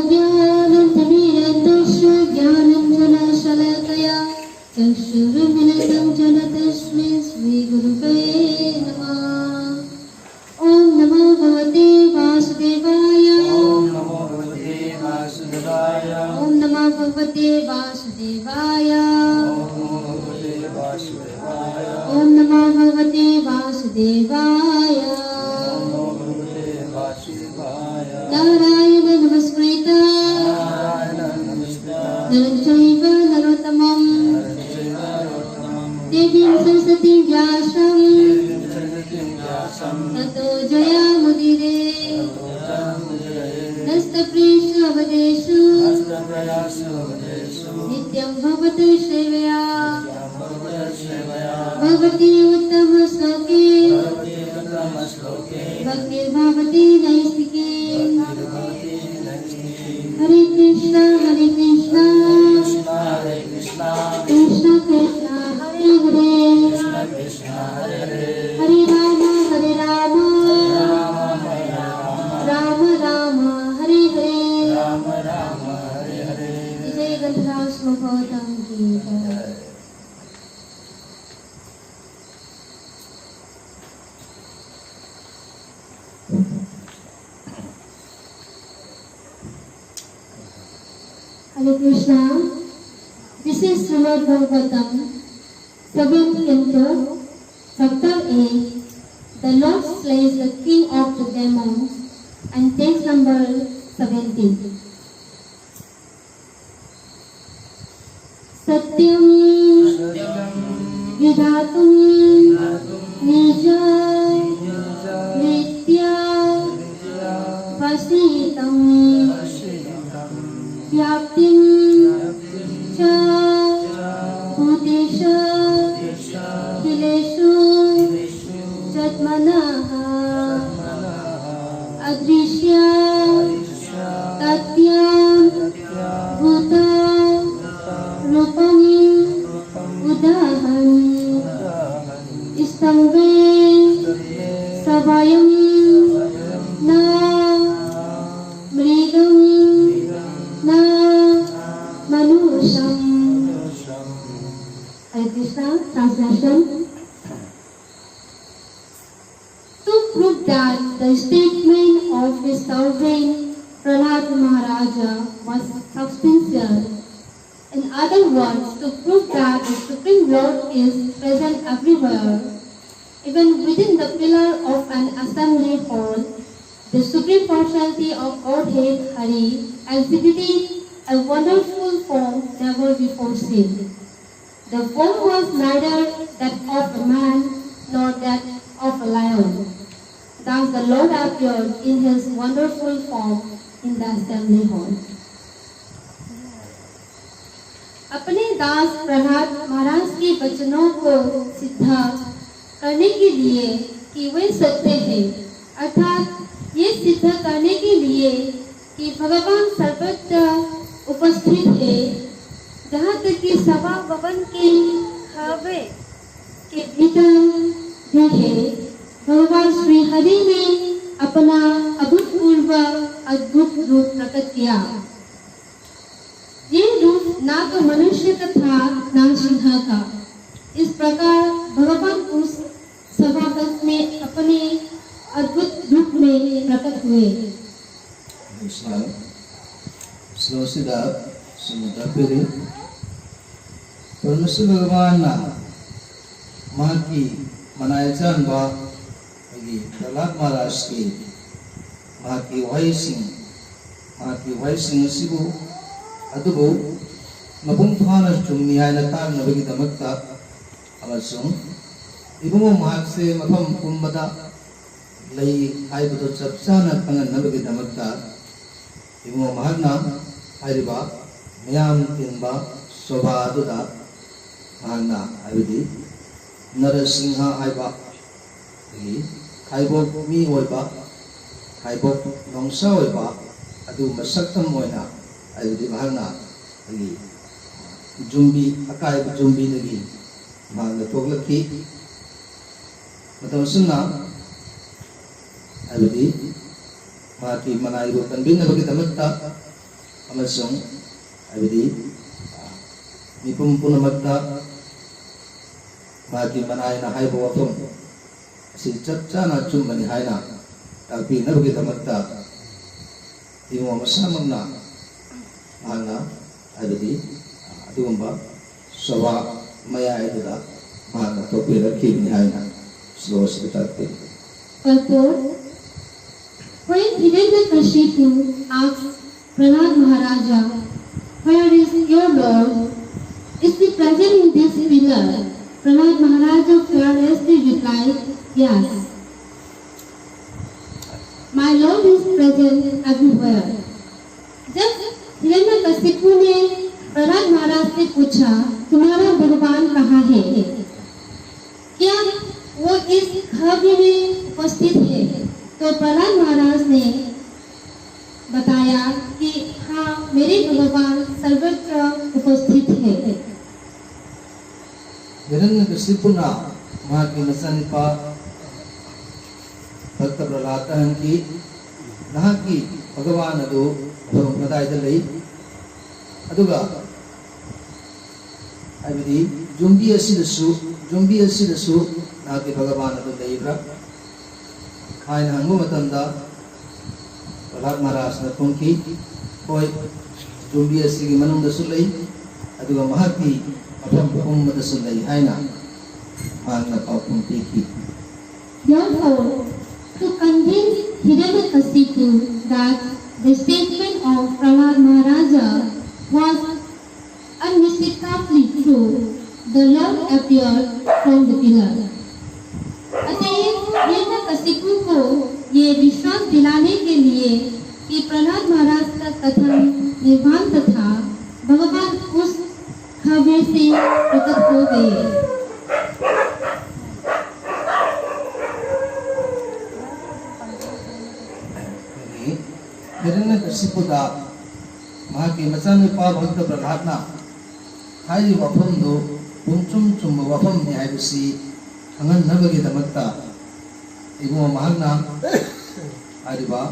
अज्ञानतिमिरन्दस्य ज्ञानाञ्जनशलाकया चक्षुरुन्मिलितं येन तस्मै श्रीगुरुवे नमः। ॐ नमो भगवते वासुदेवाय। ॐ नमो भगवते वासुदेवाय। ॐ नमो भगवते वासुदेवाय। ॐ नमो भगवते वासुदेवाय। ॐ नमो भगवते वासुदेवाय। नारायण नमस्कृत्य नरं चैव नरोत्तमं देवीं सरस्वतीं व्यासं ततो जयामुदीरे। नस्तप्रेष्यवदेषु नित्यं भवतु सेवया भगवती उत्तमश्लोके भक्तिर्भवति नैष्टिके। हरे कृष्णा कृष्ण कृष्ण हरे हरे हरे राम राम राम हरे हरे। जय गंधराज गौतम की जय। Hare Krishna. This is Srimad Bhagavatam, 7th canto, chapter 8. The Lord slays the king of the demons, and text number 17. Satyam Vidhatum Nija Nitya Vasitam Vyaptim Cha Bhutesha Khileshu Jatmanaha Adrishya Tatyam Bhuta Rupam Udahan Istamve Savayam Na Mridam Na Manusham. Hare Krishna. Translation. To prove that the statement of his sovereign Prahlad Maharaja was substantial, in other words, to prove that the Supreme Lord is present everywhere, even within the pillar of an assembly hall, the Supreme Personality of Godhead Hari exhibited a wonderful form never before seen. The form was neither that of a man nor that of a lion. Thus the Lord appeared in his wonderful form in the assembly hall. अपने दास प्रहलाद महाराज के वचनों को सिद्ध करने के लिए कि वे सत्य हैं, अर्थात ये सिद्ध करने के लिए कि भगवान सर्वत्र उपस्थित है, जहाँ तक कि सभा भवन के खावे के भीतर भी है, भगवान श्री हरि ने अपना अभूतपूर्व अद्भुत रूप प्रकट किया। ये रूप ना तो मनुष्य का था ना सिंह का। इस प्रकार भगवान उस सभागत में अपने अद्भुत रूप में प्रकट हुए। परमेश्वर भगवान ना माँ की मनाए जान बा प्रहलाद महाराज की माँ की वाई सिंह सिबु अदुबो मपुंग फाना चुमनी हायना तांगनबगिदमक्ता अमसुंग इबुंगो महाक से मफम कुंबदा लई हाइबदो चपचाना खंगनबगिदमक्ता इबुंगो महाकना हाइरिबा मयाम तिनबा शोभा अदुदा महाकना हाइबदी नरसिंह हाइबा खाइबोक मी ओइबा खाइबोक नोंसा ओइबा अदु मसक्तम ओइना आइबदी महाकना जुम्बी अकाइब जुम्बी दगी महाकना थोगलखी मतमसुना आइबदी माकी मनाइबो तनबिनबगी दमक्ता amasung abidi mipum punamakta magi manay na haibo wafum si chapcha na chumbani haina tapi nabagi tamakta imo masamang na mahana abidi adugumba sawa maya ituda mahana topira kibni haina slow hospitality. Purport. When Hiranyakashipu asked Prahlad Maharaja, "Where is your Lord? Is he present in this pillar?" Prahlad Maharaja fearlessly replied, "Yes. My Lord is present everywhere." जब हिरण्यकशिपु ने प्रहलाद महाराज से पूछा, "तुम्हारा भगवान कहाँ है? क्या वो इस खबरी में उपस्थित है?" तो प्रहलाद महाराज ने बताया कि हाँ, मेरे भगवान सर्वत्र उपस्थित है। हिरण्यकशिपु ना महाकी मसनिपा भक्त प्रहलाद की नहाकी भगवान अदु कदाइदलई अदुगा अबिदी जुंबी असिदसु नाकी भगवान अदु लेइब्रा हाइन हंगु मतंदा प्रहलाद महाराज न तुमकी कोई जुंबी असिगी मनुंदसु लई अदुगा महाकी मफम पुम्मदसु लई हाइना मांगना Papum Peaky. Therefore, to convince Hiranyakashipu that the statement of Prahlad Maharaja was unmistakably true, the Lord appeared from the pillar. अतएव हिरण्यकशिपु को ये विश्वास दिलाने के लिए कि प्रहलाद महाराज का कथन निर्भ्रांत था, भगवान उस खबर से प्रकट हो गए. हिरण्यकशिपु दा महाकी मचानुपा भक्त प्रहलाद ना हाई वफम दो पुंचुम चुम वफम ने हाइबसी अंगन नबगी दमत्ता इगो महागना आरिबा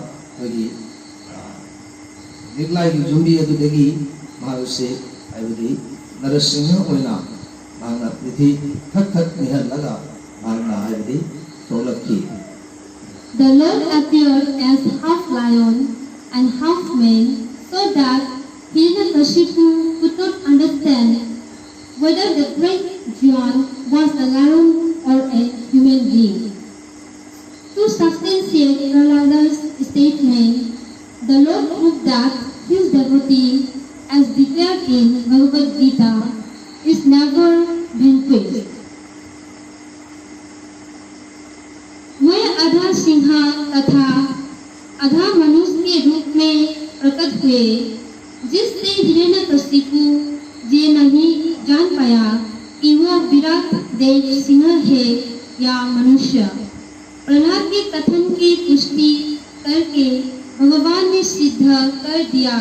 वगी निगलाई की जुंबी अदुदगी महागसे आइबदी नरसिंह ओइना महागना पृथ्वी थक थक निहर लगा महागना आइबदी तोलकी. The Lord appeared as half lion and half man, so that Hiranyakashipu could not understand whether the great giant was a lion or a human being. To substantiate Prahlada's statement, the Lord proved that his devotee, as declared in Bhagavad Gita, is never vanquished. वह आधा सिंह तथा आधा मनुष्य के रूप में प्रकट हुए, जिससे हिरण्यकशिपु ये नहीं जान पाया कि वह विराट देव सिंह है या मनुष्य. प्रहलाद के कथन की पुष्टि करके भगवान ने सिद्ध कर दिया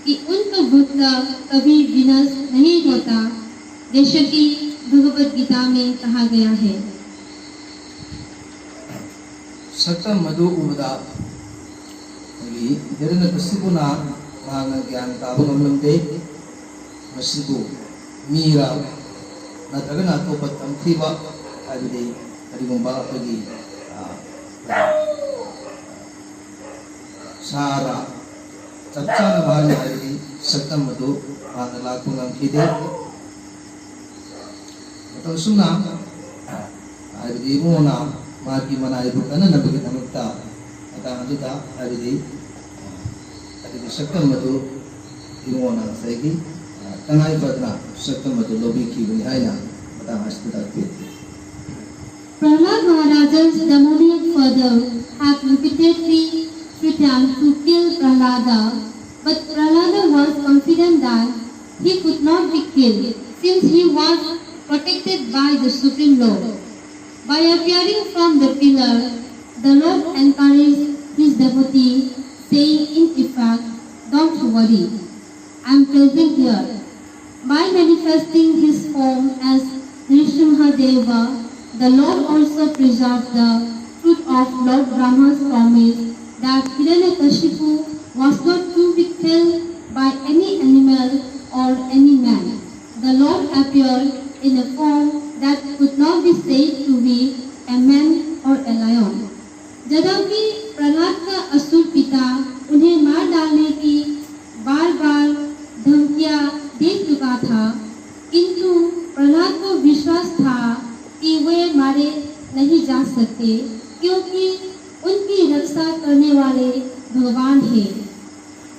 कि उनका भक्त कभी विनाश नहीं होता, जैसे कि भगवद गीता में कहा गया है. सत्तम मधु उबदा हिरण्यकशिपु ना महागना ज्ञान ताबन अमलमदे मसिबु मीरा नत्रगना अतोपा तमथिबा हाइबदी करिगुंबा अखोगी सारा चच्चा महागना हाइबदी सत्तम मधु महागना लाखु ngamkhide matang sumna हाइबदी मोना मागी मनाई बुकना नबगी नमक्ता atang aduda हाइबदी अदिगु सत्तम मधु इमोना सैगी तंगाई बदना सत्तम मधु लोबी की बनी हाइना atang hospital पे. Prahlad Maharaja's demoniac father had repeatedly threatened to kill Prahlada, but Prahlada was confident that he could not be killed since he was protected by the Supreme Lord. By appearing from the pillar, the Lord encouraged his devotee, saying in effect, "Don't worry, I am present here." By manifesting his form as Nrsimhadeva, the Lord also preserved the truth of Lord Brahma's promise that Hiranyakashipu was not to be killed by in a form that could not be said to be a man or a lion. जबकि प्रहलाद का असुर पिता उन्हें मार डालने की बार बार धमकियां दे चुका था, किंतु प्रहलाद को विश्वास था कि वे मारे नहीं जा सकते, क्योंकि उनकी रक्षा करने वाले भगवान हैं।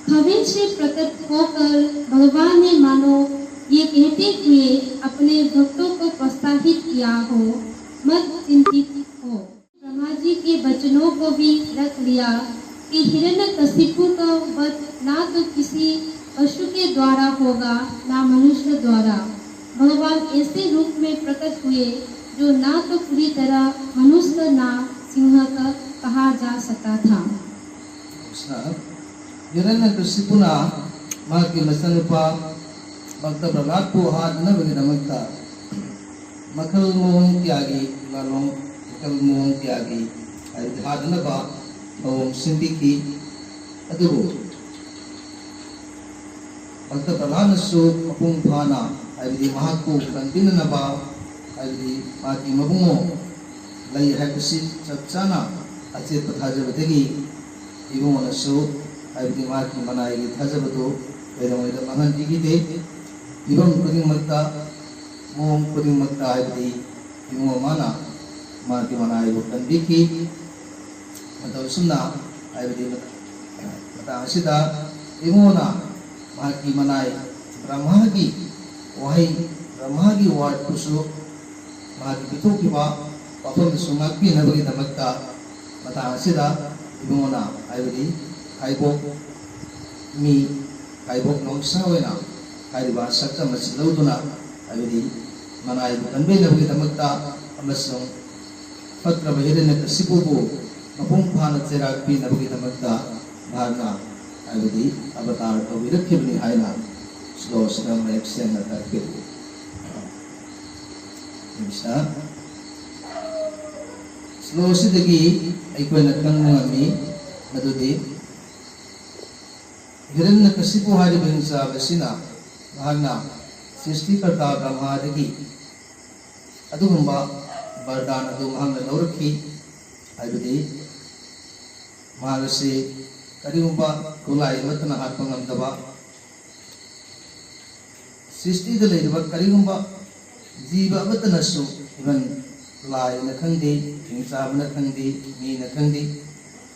खमीर से प्रकट होकर भगवान ने मानो ये कहते हुए अपने भक्तों को प्रोत्साहित किया हो, मत चिंतित हो। ब्रह्मा जी के वचनों को भी रख लिया कि हिरण्यकशिपु का वध ना तो किसी पशु के द्वारा होगा, ना मनुष्य द्वारा। भगवान ऐसे रूप में प्रकट हुए जो ना तो पूरी तरह मनुष्य ना सिंह का कहा जा सकता था। हिरण्यकशिपुना माकी मचनुपा भक्त प्रहलाद को हादनबगिदमक्ता मखल मोहन त्यागी लालों मखल मोहन त्यागी हादनबा मवों सिंधिकी अदुबो भक्त प्रहलादनसु मपुंग फाना हाइबदि महाकु कनबिननबा हाइबदि माकी मबुंगो लई हाइबसि चपचाना अचेत थाजबदगी इबुंगनसु हाइबदि माकी मनाई थाजबदो बेरंगैदा महन दिगिदे इबम खुदिंगमक्ता मोम खुदिंगमक्ता हाइबदि इबुंगो माना माकी मनाई कनबिकी मतौसुना हाइबदि मतांसिदा इबुंगोना माकी मनाई ब्रह्मागी वही ब्रह्मागी वार्ड पुसु माकी पिथोकिबा पापम सुंगापी नबगी दमक्ता मतांसिदा इबुंगोना हाइबदि हाइबोक मी हाइबोक नोंसावेना हाइबा सक्तम सिलौदुना हाइबदि मनाई कनबे नबगी दमक्ता अमसुं पत्र हिरण्यकशिपुबु मपुंग फाना चेरापी नबगी दमक्ता भारना हाइबदि अवतार तौबिरखिबनि हाइना स्लो स्लम एक्सेन तकबे निसा स्लो सिदगी अइकोना खंगमि मदुदि हिरण्यकशिपु हारिबा हिंसा बसिना महाना सृष्टिकर्ता ब्रह्मादगी अदुगुंबा वरदान अदु महाना लौरखी हाइबदि महासे करिगुंबा कुलाई वतना हात्पा ngamdaba सृष्टि द लेरबा करिगुंबा जीवा वतनसु इवन लाई न खंदे हिंसा न खंदे मी न खंदे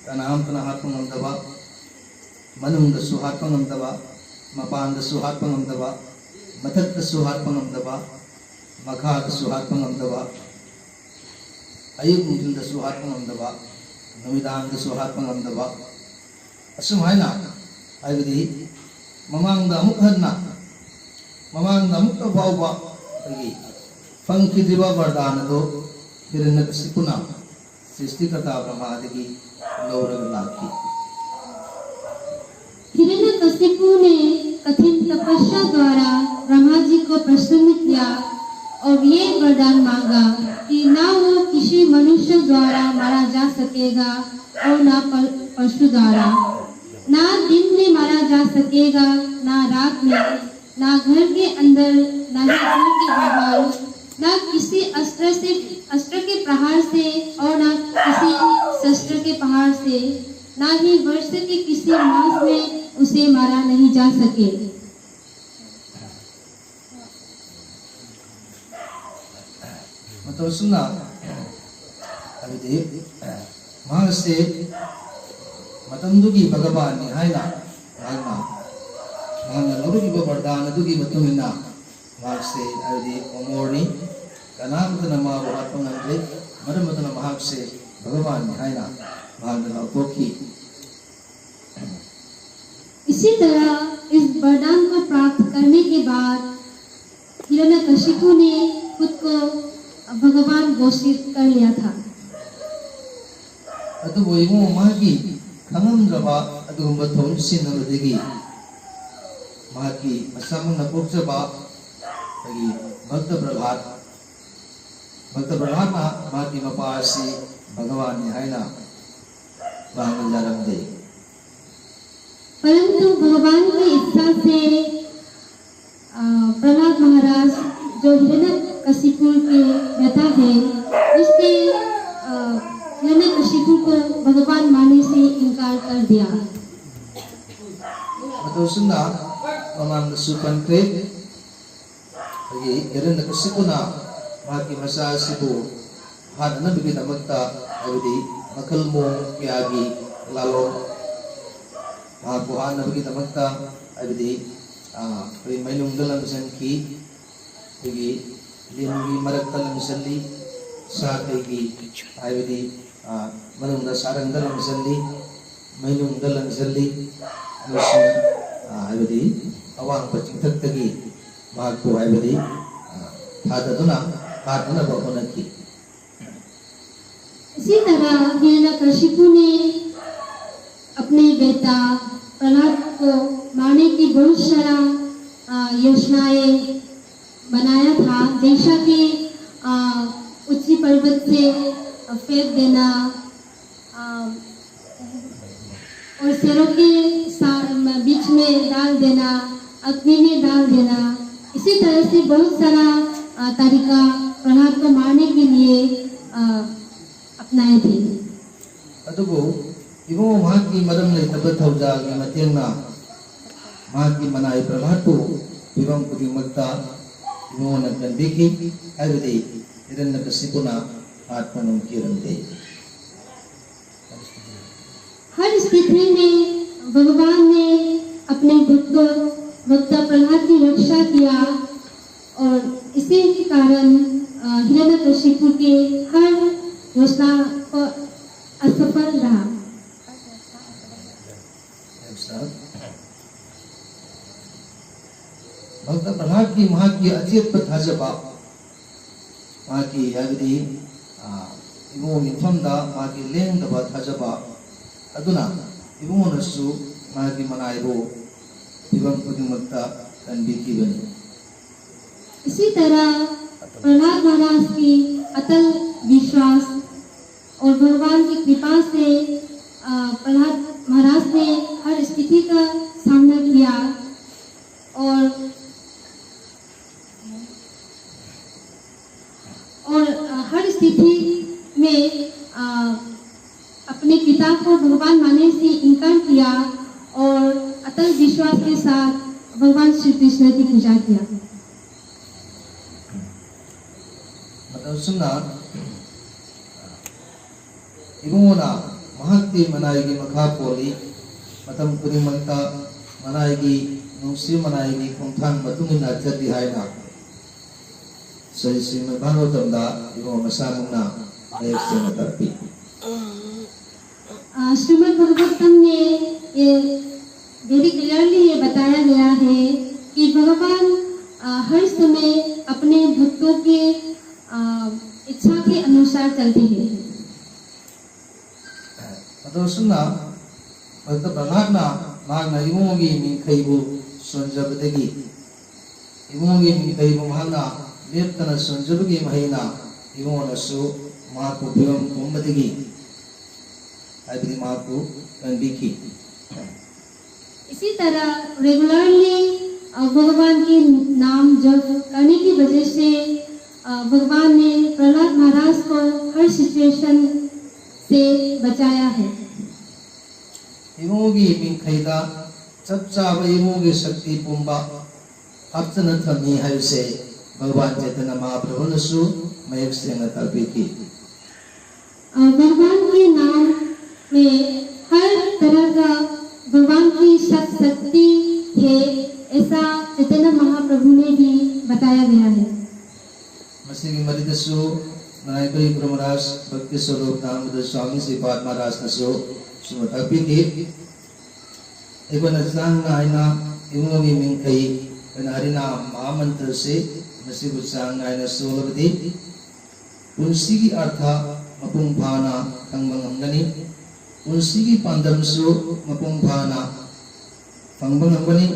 कनाम तना हात्पा ngamdaba मनुंग दसु हात्पा ngamdaba मपान दसु हात्पा ngamdaba मथक दसु हात्पा ngamdaba मखा दसु हात्पा ngamdaba अयुक मुंजिल दसु हात्पा ngamdaba नमिदान दसु हात्पा ngamdaba असुम हाइना हाइबदि ममांगदा अमुक हन्ना ममांगदा अमुक तबाउबा तगी फंखिदिबा वरदान दो हिरण्यकशिपुना सृष्टिकर्ता ब्रह्मादगी लौरग लाखी। हिरण्यकशिपु ने कठिन तपस्या द्वारा ब्रह्मा जी को प्रसन्न किया और ये वरदान मांगा कि ना वो किसी मनुष्य द्वारा मारा जा सकेगा और ना पशु द्वारा, ना दिन में मारा जा सकेगा, ना रात में, ना घर के अंदर, ना ही घर के बाहर, ना किसी अस्त्र के प्रहार से और ना किसी शस्त्र के प्रहार से, ना ही वर्ष के किसी मास में उसे मारा नहीं जा सके। मतलब सुना अभी देख मांग से मतंदुगी भगवान ने हाइना हाइना मांग लौरगी वरदान दुगी मतुमिना मांग से अभी ओमोरनी कनाम तना मा वहात्पा ngamdre मरम तना मांग से भगवान ने हाइना मांग लौटोकी। इसी तरह इस वरदान को प्राप्त करने के बाद हिरण्यकशिपु ने खुद को भगवान घोषित कर लिया था। अदुबो इमो मागी खंगमद्रबा अदुगुंबा थोंसिनबदगी मागी मसामंगना पोक्चबा तगी भक्त प्रहलादना मागी मपासी भगवान ने हाइना बांगल जारमदे। परंतु भगवान की इच्छा से प्रहलाद महाराज जो हिरण्य कशिपुर के बेटा है, उसने हिरण्यकशिपु को भगवान मानने से इनकार कर दिया। Matosuna mamang supankre agi Hiranyakasipu na maki masa sibu hadana bigit amagta abidi makal mo kiyagi lalo mabuhan na bigit amagta abidi may nungdalang sanki agi lingi maragtalang sali sa kaygi abidi manungda sarangdalang sali may nungdalang sali हाइबदी अवांग पचिंगथक्तगी मागको हाइबदी थाददुना काटना बखोनकी। इसी तरह हिरण्यकशिपु ने अपने बेटा प्रहलाद को मारने की बहुत सारा योजनाएं बनाया था, जैसा कि ऊंची पर्वत से फेंक देना और शेरों के बीच में डाल देना, अग्नि में डाल देना। इसी तरह से बहुत सारा तरीका प्रहलाद को मारने के लिए अपनाए थे। अतुगो इबो महाकी मदम ले तबथौजा की मतेंगना महाकी मनाई प्रहलाद को इबम कुति मक्ता इबो न कंदिकी आइबदी हिरण्यकशिपुना आत्मनुम किरंदे। हर स्थिति में भगवान ने अपने भक्त प्रहलाद की रक्षा किया और इसी के कारण हिरण्यकशिपु के हर योजना को असफल रहा। भक्त प्रहलाद की वहाँ की अचेत थाजबा वहाँ की यागदी इबो मिफमदा वहाँ की लेंग दबा थाजबा अदुना इबुमोनसु मागी मनाइबो इबम खुदिमक्ता कंबिकी बनी। इसी तरह प्रहलाद महाराज की अटल विश्वास और भगवान की कृपा से प्रहलाद महाराज ने हर स्थिति का सामना किया और हर स्थिति में अपने पिता को भगवान मानने से इनकार किया और अटल विश्वास के साथ भगवान श्री कृष्ण की पूजा किया। मतलब सुनना इबुमोना महत्ति मनाएगी मखा पोली मतम कुरी मक्ता मनाएगी नुसी मनाएगी कुंठान मतुमिना चली है ना सही में बानो तमदा इबो मसामुना एक से मतरपी। श्रीमद् भागवतम में ये वेरी क्लियरली ये बताया गया है कि भगवान हर समय अपने भक्तों के इच्छा के अनुसार चलते हैं। मतलब सुनना भक्त प्रहलाद ना मागना इमोगी मिखैबु संजबदगी इमोगी मिखैबु मागना लेप्तना संजबगी महिना इमोनसु माको बिरम कुंबदगी आदि माको कंबिकी। इसी तरह रेगुलरली भगवान के नाम जप करने की वजह से भगवान ने प्रहलाद महाराज को हर सिचुएशन से बचाया है। इमोगी मिखैदा चपचाब इमोगी शक्ति पुंबा अपचन थमी है से भगवान चैतन्य महाप्रभु नसु मयक सेंग तलबिकी। भगवान के नाम में हर तरह का भगवान की शक्ति है, ऐसा चैतन्य महाप्रभु ने भी बताया गया है। मसीह मरिदसु नायकरी ब्रह्मराज भक्ति स्वरूप दामोदर स्वामी श्रीपाद महाराज नसु सुमतपिकी एवं नजनांग नायना इमोगी मिंखई हरिना महामंत्र से मसीह बुचांग नायना सोलबदी पुंसी की अर्थ मपुंग भाना कंगबंगनी पुंसी की पांडमसु मपुंग भाना कंगबंगनी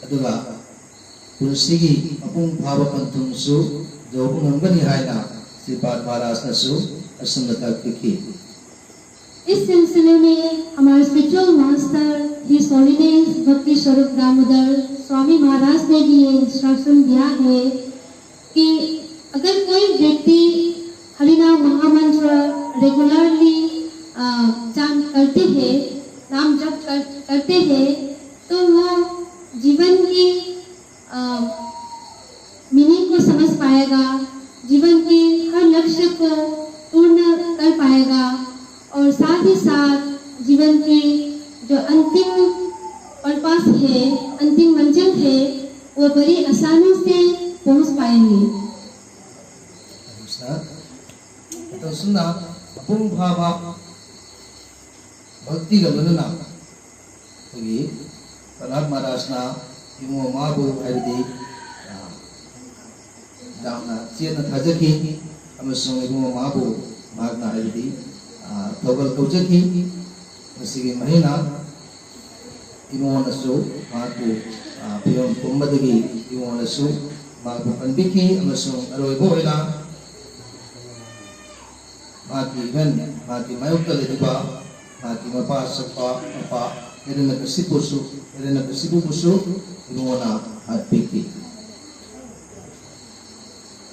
अदुगा पुंसी की मपुंग भाव पंथुमसु जोबंगनी हायना श्रीपाद महाराज नसु असंगता की। इस सिलसिले में हमारे स्पिरिचुअल मास्टर हिज होलीनेस भक्ति स्वरूप दामोदर स्वामी महाराज ने भी ये इंस्ट्रक्शन दिया है कि अगर कोई व्यक्ति हरिनाम महामंत्र रेगुलरली जान करते हैं, नाम जप करते हैं, तो वो जीवन की मीनिंग को समझ पाएगा, जीवन के हर लक्ष्य को पूर्ण कर पाएगा और साथ ही साथ जीवन की जो अंतिम पर्पस है, अंतिम मंजिल है, वो बड़ी आसानी से पहुंच पाएंगे। तो सुना अपुंग भावा भक्ति का ललना क्योंकि प्रहलाद महाराज ना इमो माबू हरिदी जामना चेन थाजकी अमसुंग इमो माबू मागना हरिदी थोगल तौजकी मसीगी महीना इमो नसु माबू पियम कुंभदगी इमो नसु माबू कंबिकी अमसुंग अरोइबो इला माकी इवन माकी मायुक्त लेदिबा माकी मपा सपा मपा एरना कसिबु बुसु इमोना हाथपिकी।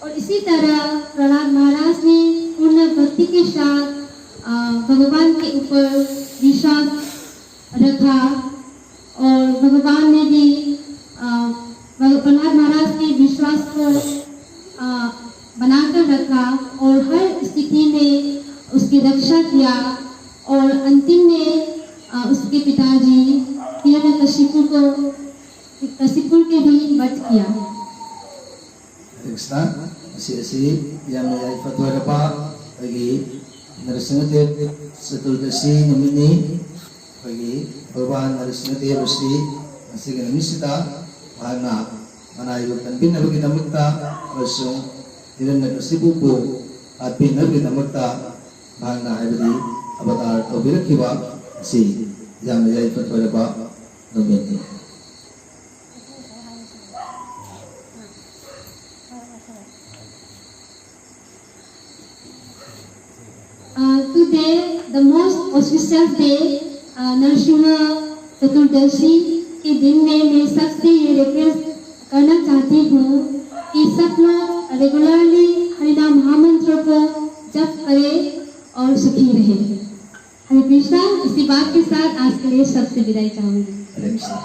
और इसी तरह प्रहलाद महाराज ने पूर्ण भक्ति के साथ भगवान के ऊपर विश्वास रखा और भगवान ने भी प्रहलाद महाराज के विश्वास को बनाकर रखा और हर स्थिति में उसकी रक्षा किया और अंतिम में उसके पिताजी हिरण्यकशिपु के भी वध किया। yang menjadi fatwa dapat bagi Narasimhadev Saturdasi namini bagi Bhagavan Narasimhadev Rusi masih namisita mana manayukan binabi namukta masung Hiranyakasipu ko at binabi namukta mana haibadi avatar tawbirakiba si yang menjadi fatwa dapat namini. Today, the most auspicious day, Narasimha चतुर्दशी के दिन में मैं सबसे ये request करना चाहती हूँ कि सब लोग रेगुलरली हरिनाम महामंत्र को जप करें और सुखी रहें। हरे कृष्णा। इसी बात के साथ आज के लिए सबसे विदाई चाहूँगी। हरे कृष्णा।